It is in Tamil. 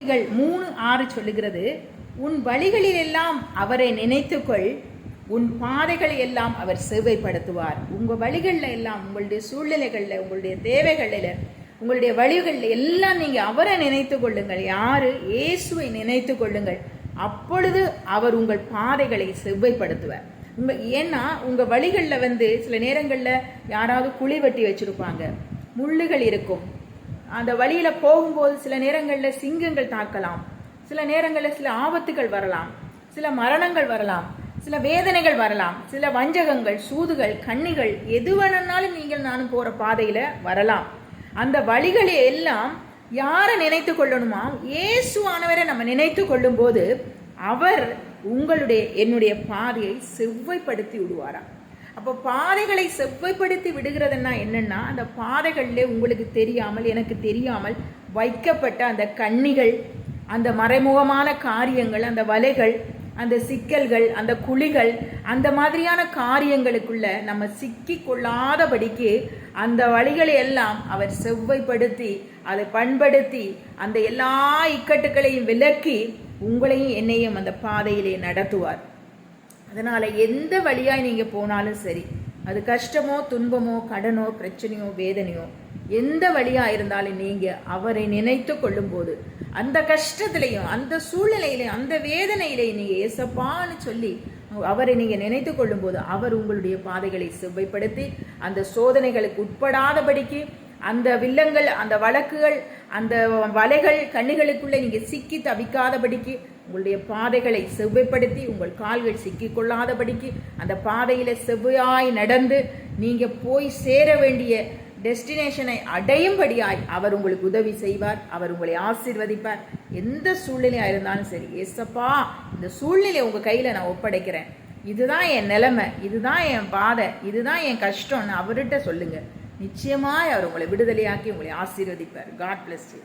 3:6 சொல்லுகிறது, உன் வழிகளில் எல்லாம் அவரை நினைத்துக்கொள், உன் பாதைகளை எல்லாம் அவர் சேவைப்படுத்துவார். உங்கள் வழிகளில் எல்லாம், உங்களுடைய சூழ்நிலைகளில், உங்களுடைய தேவைகளில், உங்களுடைய வழிகளில் எல்லாம் நீங்கள் அவரை நினைத்து கொள்ளுங்கள். யாரு? இயேசுவை நினைத்து கொள்ளுங்கள். அப்பொழுது அவர் உங்கள் பாதைகளை செவ்வைப்படுத்துவார். ஏன்னா உங்கள் வழிகளில் சில நேரங்களில் யாராவது குழி வெட்டி வச்சுருப்பாங்க, முள்ளுகள் இருக்கும். அந்த வழியில் போகும்போது சில நேரங்களில் சிங்கங்கள் தாக்கலாம், சில நேரங்களில் சில ஆபத்துகள் வரலாம், சில மரணங்கள் வரலாம், சில வேதனைகள் வரலாம், சில வஞ்சகங்கள், சூதுகள், கண்ணிகள், எது வேணும்னாலும் நீங்கள் நானும் போகிற பாதையில் வரலாம். அந்த வழிகளை எல்லாம் யாரை நினைத்து கொள்ளணுமா? இயேசுவானவரை நம்ம நினைத்து கொள்ளும் போது அவர் என்னுடைய பாதையை செவ்வைப்படுத்தி விடுவாரா. அப்போ பாதைகளை செவ்வைப்படுத்தி விடுகிறதுனா என்னன்னா, அந்த பாதைகளிலே உங்களுக்கு தெரியாமல், எனக்கு தெரியாமல் வைக்கப்பட்ட அந்த கண்ணிகள், அந்த மறைமுகமான காரியங்கள், அந்த வலைகள், அந்த சிக்கல்கள், அந்த குழிகள், அந்த மாதிரியான காரியங்களுக்குள்ள நம்ம சிக்கி கொள்ளாதபடிக்கு அந்த வழிகளை எல்லாம் அவர் செவ்வைப்படுத்தி, அதை பண்படுத்தி, அந்த எல்லா இக்கட்டுகளையும் விலக்கி உங்களையும் என்னையும் அந்த பாதையிலே நடத்துவார். அதனால எந்த வழியாய் நீங்க போனாலும் சரி, அது கஷ்டமோ, துன்பமோ, கடனோ, பிரச்சனையோ, வேதனையோ, எந்த வழியா இருந்தாலும் நீங்க அவரை நினைத்து கொள்ளும் போது, அந்த கஷ்டத்திலையும், அந்த சூழ்நிலையிலையும், அந்த வேதனையிலையும் நீங்க ஏசப்பான்னு சொல்லி அவரை நீங்க நினைத்து கொள்ளும் போது அவர் உங்களுடைய பாதைகளை செவ்வைப்படுத்தி, அந்த சோதனைகளுக்கு உட்படாதபடிக்கு, அந்த வில்லங்கள், அந்த வழக்குகள், அந்த வலைகள், கண்ணிகளுக்குள்ள நீங்க சிக்கி தவிக்காதபடிக்கு உங்களுடைய பாதைகளை செவ்வைப்படுத்தி, உங்கள் கால்கள் சிக்கி கொள்ளாதபடிக்கு அந்த பாதையில செவ்வையாய் நடந்து நீங்க போய் சேர வேண்டிய டெஸ்டினேஷனை அடையும்படியாய் அவர் உங்களுக்கு உதவி செய்வார். அவர் உங்களை ஆசீர்வதிப்பார். எந்த சூழ்நிலையா இருந்தாலும் சரி, ஏசப்பா இந்த சூழ்நிலை உங்க கையில நான் ஒப்படைக்கிறேன், இதுதான் என் நிலைமை, இதுதான் என் பாதை, இதுதான் என் கஷ்டம்னு அவர்கிட்ட சொல்லுங்க. நிச்சயமாய் அவர் உங்களை விடுதலையாக்கி உங்களை ஆசீர்வதிப்பார். God bless you.